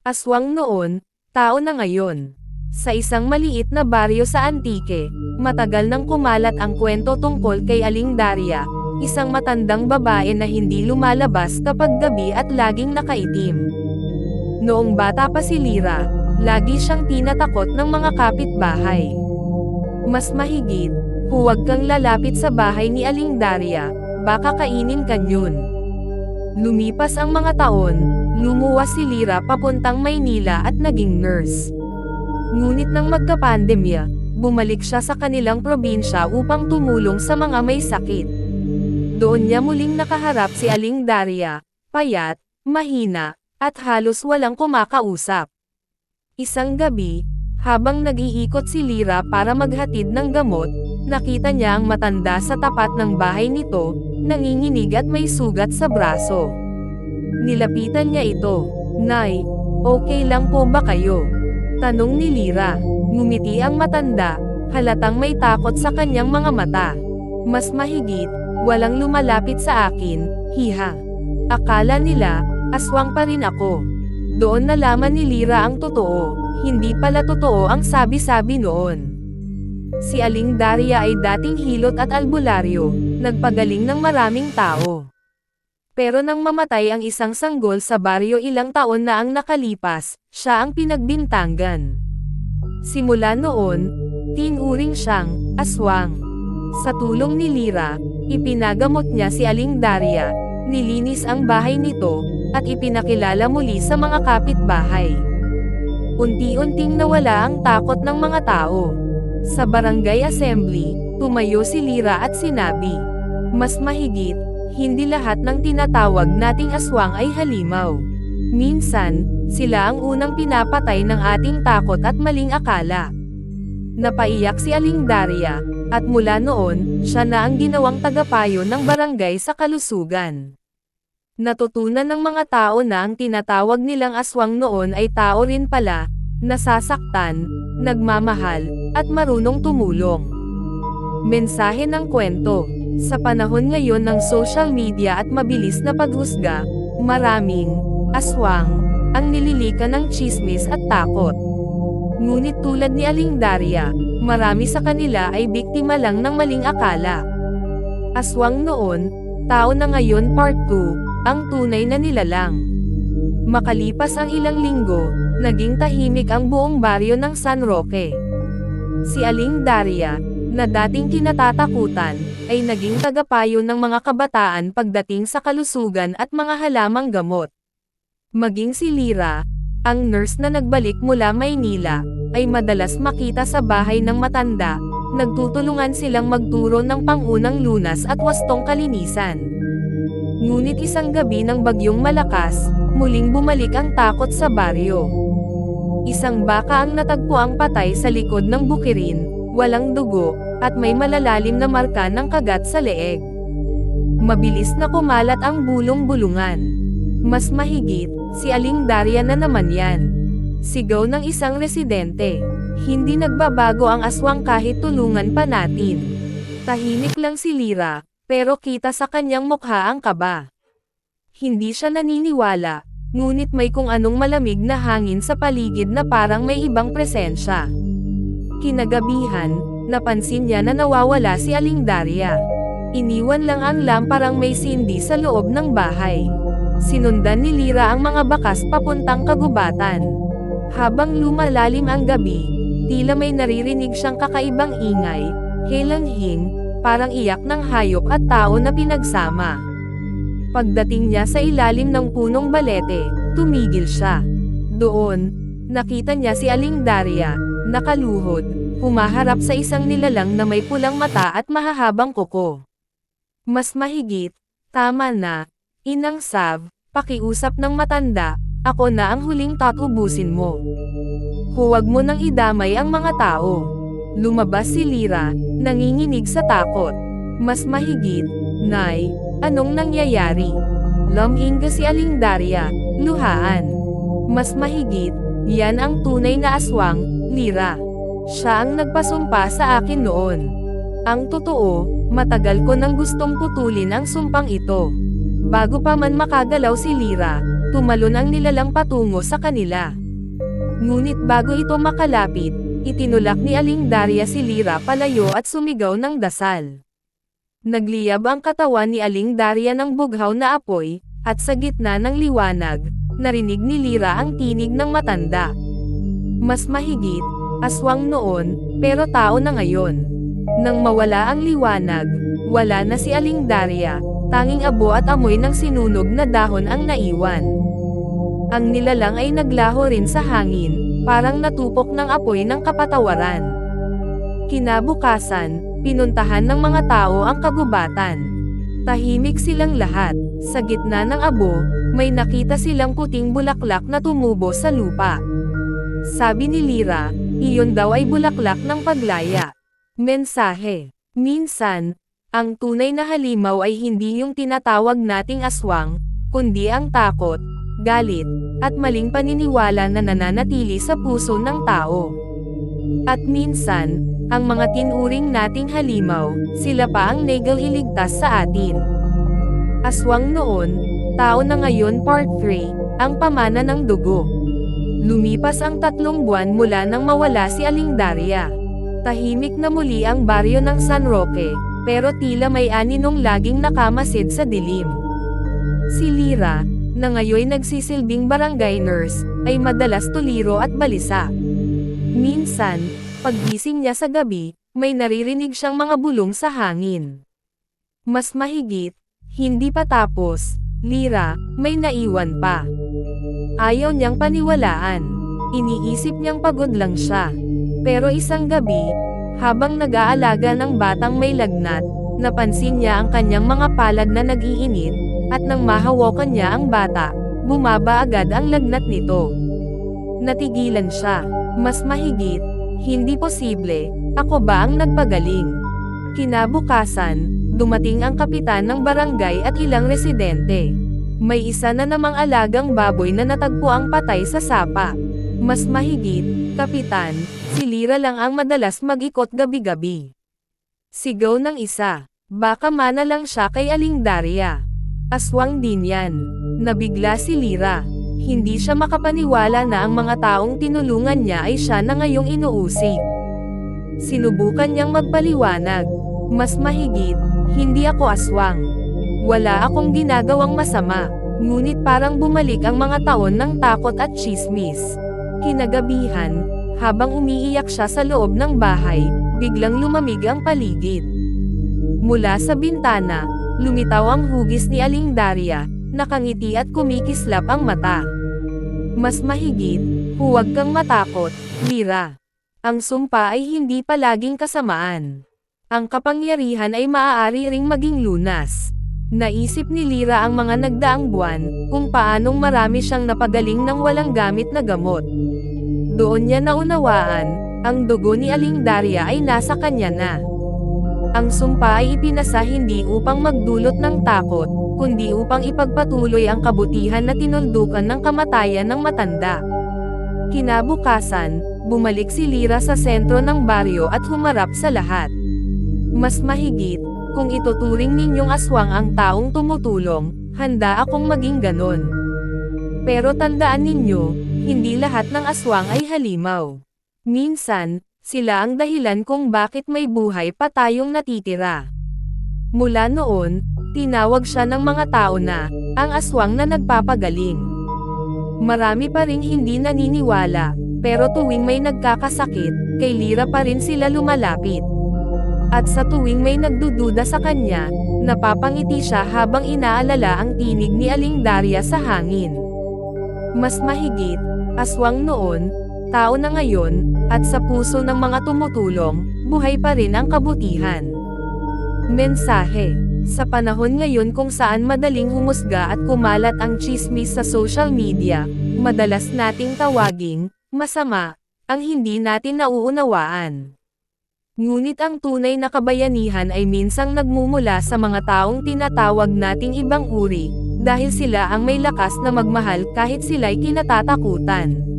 Aswang noon, tao na ngayon. Sa isang maliit na baryo sa Antique, matagal nang kumalat ang kwento tungkol kay Aling Daria, isang matandang babae na hindi lumalabas kapag gabi at laging nakaitim. Noong bata pa si Lyra, lagi siyang tinatakot ng mga kapitbahay. Mas mahigit, huwag kang lalapit sa bahay ni Aling Daria, baka kainin ka yun. Lumipas ang mga taon, lumuwas si Lyra papuntang Maynila at naging nurse. Ngunit nang magkapandemya, bumalik siya sa kanilang probinsya upang tumulong sa mga may sakit. Doon niya muling nakaharap si Aling Daria, payat, mahina, at halos walang kumakausap. Isang gabi, habang nag-iikot si Lyra para maghatid ng gamot, nakita niya ang matanda sa tapat ng bahay nito, nanginginig at may sugat sa braso. Nilapitan niya ito. "Nay, okay lang po ba kayo?" tanong ni Lyra. Ngumiti ang matanda, halatang may takot sa kanyang mga mata. "Mas mahigit, walang lumalapit sa akin, hiha. Akala nila, aswang pa rin ako." Doon nalaman ni Lyra ang totoo, hindi pala totoo ang sabi-sabi noon. Si Aling Daria ay dating hilot at albularyo, nagpagaling ng maraming tao. Pero nang mamatay ang isang sanggol sa baryo ilang taon na ang nakalipas, siya ang pinagbintangan. Simula noon, tinuring siyang aswang. Sa tulong ni Lyra, ipinagamot niya si Aling Daria, nilinis ang bahay nito, at ipinakilala muli sa mga kapitbahay. Unti-unting nawala ang takot ng mga tao. Sa barangay assembly, tumayo si Lyra at sinabi, "Mas mahigit, hindi lahat ng tinatawag nating aswang ay halimaw. Minsan, sila ang unang pinapatay ng ating takot at maling akala." Napaiyak si Aling Daria, at mula noon, siya na ang ginawang tagapayo ng barangay sa kalusugan. Natutunan ng mga tao na ang tinatawag nilang aswang noon ay tao rin pala, nasasaktan, nagmamahal, at marunong tumulong. Mensahe ng kwento. Sa panahon ngayon ng social media at mabilis na paghusga, maraming aswang ang nililikan ng tsismis at takot. Ngunit tulad ni Aling Daria, marami sa kanila ay biktima lang ng maling akala. Aswang noon, tao na ngayon Part 2, ang tunay na nilalang. Makalipas ang ilang linggo, naging tahimik ang buong baryo ng San Roque. Si Aling Daria, na dating kinatatakutan, ay naging tagapayo ng mga kabataan pagdating sa kalusugan at mga halamang gamot. Maging si Lyra, ang nurse na nagbalik mula Maynila, ay madalas makita sa bahay ng matanda, nagtutulungan silang magturo ng pangunang lunas at wastong kalinisan. Ngunit isang gabi ng bagyong malakas, muling bumalik ang takot sa baryo. Isang baka ang natagpuang patay sa likod ng bukirin, walang dugo, at may malalalim na marka ng kagat sa leeg. Mabilis na kumalat ang bulong-bulungan. Mas mahigit, si Aling Daria na naman yan. Sigaw ng isang residente. "Hindi nagbabago ang aswang kahit tulungan pa natin." Tahimik lang si Lyra, pero kita sa kanyang mukha ang kaba. Hindi siya naniniwala, ngunit may kung anong malamig na hangin sa paligid na parang may ibang presensya. Kinagabihan, napansin niya na nawawala si Aling Daria. Iniwan lang ang lamparang may sindi sa loob ng bahay. Sinundan ni Lyra ang mga bakas papuntang kagubatan. Habang lumalalim ang gabi, tila may naririnig siyang kakaibang ingay, helanghing, parang iyak ng hayop at tao na pinagsama. Pagdating niya sa ilalim ng punong balete, tumigil siya. Doon, nakita niya si Aling Daria, nakaluhod, humaharap sa isang nilalang na may pulang mata at mahahabang kuko. Mas mahigit, "Tama na, Inang Sav," pakiusap ng matanda, "ako na ang huling tatubusin mo. Huwag mo nang idamay ang mga tao." Lumabas si Lyra, nanginginig sa takot. "Mas mahigit, Nay, anong nangyayari?" Luminga si Aling Daria, luhaan. "Mas mahigit, yan ang tunay na aswang, Lyra. Siya ang nagpasumpa sa akin noon. Ang totoo, matagal ko nang gustong putulin ang sumpang ito." Bago pa man makagalaw si Lyra, tumalon ang nilalang patungo sa kanila. Ngunit bago ito makalapit, itinulak ni Aling Daria si Lyra palayo at sumigaw ng dasal. Nagliyab ang katawan ni Aling Daria ng bughaw na apoy, at sa gitna ng liwanag, narinig ni Lyra ang tinig ng matanda. Mas mahigit, aswang noon, pero tao na ngayon. Nang mawala ang liwanag, wala na si Aling Daria, tanging abo at amoy ng sinunog na dahon ang naiwan. Ang nilalang ay naglaho rin sa hangin, parang natupok ng apoy ng kapatawaran. Kinabukasan, pinuntahan ng mga tao ang kagubatan. Tahimik silang lahat. Sa gitna ng abo, may nakita silang puting bulaklak na tumubo sa lupa. Sabi ni Lyra, iyon daw ay bulaklak ng paglaya. Mensahe. Minsan, ang tunay na halimaw ay hindi yung tinatawag nating aswang, kundi ang takot, galit, at maling paniniwala na nananatili sa puso ng tao. At minsan, ang mga tinuring nating halimaw, sila pa ang nailigtas sa atin. Aswang noon, tao na ngayon Part 3, ang pamana ng dugo. Lumipas ang 3 buwan mula nang mawala si Aling Daria. Tahimik na muli ang baryo ng San Roque, pero tila may aninong laging nakamasid sa dilim. Si Lyra, na ngayoy nagsisilbing barangay nurse, ay madalas tuliro at balisa. Minsan, paggising niya sa gabi, may naririnig siyang mga bulong sa hangin. Mas mahigit, hindi pa tapos, Lyra, may naiwan pa. Ayaw niyang paniwalaan. Iniisip niyang pagod lang siya. Pero isang gabi, habang nag-aalaga ng batang may lagnat, napansin niya ang kanyang mga palad na nag-iinit, at nang mahawakan niya ang bata, bumaba agad ang lagnat nito. Natigilan siya. Mas mahigit, hindi posible, ako ba ang nagpagaling? Kinabukasan, dumating ang kapitan ng barangay at ilang residente. May isa na namang alagang baboy na natagpo ang patay sa sapa. Mas mahigit, kapitan, si Lyra lang ang madalas mag-ikot gabi-gabi. Sigaw ng isa, baka mana lang siya kay Aling Daria. Aswang din yan. Nabigla si Lyra. Hindi siya makapaniwala na ang mga taong tinulungan niya ay siya na ngayong inuusig. Sinubukan niyang magpaliwanag. Mas mahigit, hindi ako aswang. Wala akong ginagawang masama, ngunit parang bumalik ang mga taon ng takot at tsismis. Kinagabihan, habang umiiyak siya sa loob ng bahay, biglang lumamig ang paligid. Mula sa bintana, lumitaw ang hugis ni Aling Daria, nakangiti at kumikislap ang mata. Mas mahigit, huwag kang matakot, Lyra. Ang sumpa ay hindi palaging kasamaan. Ang kapangyarihan ay maaari ring maging lunas. Naisip ni Lyra ang mga nagdaang buwan, kung paanong marami siyang napagaling ng walang gamit na gamot. Doon niya naunawaan, ang dugo ni Aling Daria ay nasa kanya na. Ang sumpa ay ipinasa hindi upang magdulot ng takot, kundi upang ipagpatuloy ang kabutihan na tinuldukan ng kamatayan ng matanda. Kinabukasan, bumalik si Lyra sa sentro ng baryo at humarap sa lahat. Mas mahigit, kung ituturing ninyong aswang ang taong tumutulong, handa akong maging ganon. Pero tandaan ninyo, hindi lahat ng aswang ay halimaw. Minsan, sila ang dahilan kung bakit may buhay pa tayong natitira. Mula noon, tinawag siya ng mga tao na, ang aswang na nagpapagaling. Marami pa ring hindi naniniwala, pero tuwing may nagkakasakit, kay Lyra pa rin sila lumalapit. At sa tuwing may nagdududa sa kanya, napapangiti siya habang inaalala ang tinig ni Aling Daria sa hangin. Mas mahigit, aswang noon, tao na ngayon, at sa puso ng mga tumutulong, buhay pa rin ang kabutihan. Mensahe. Sa panahon ngayon kung saan madaling humusga at kumalat ang tsismis sa social media, madalas nating tawaging masama ang hindi natin nauunawaan. Ngunit ang tunay na kabayanihan ay minsang nagmumula sa mga taong tinatawag nating ibang uri, dahil sila ang may lakas na magmahal kahit sila'y kinatatakutan.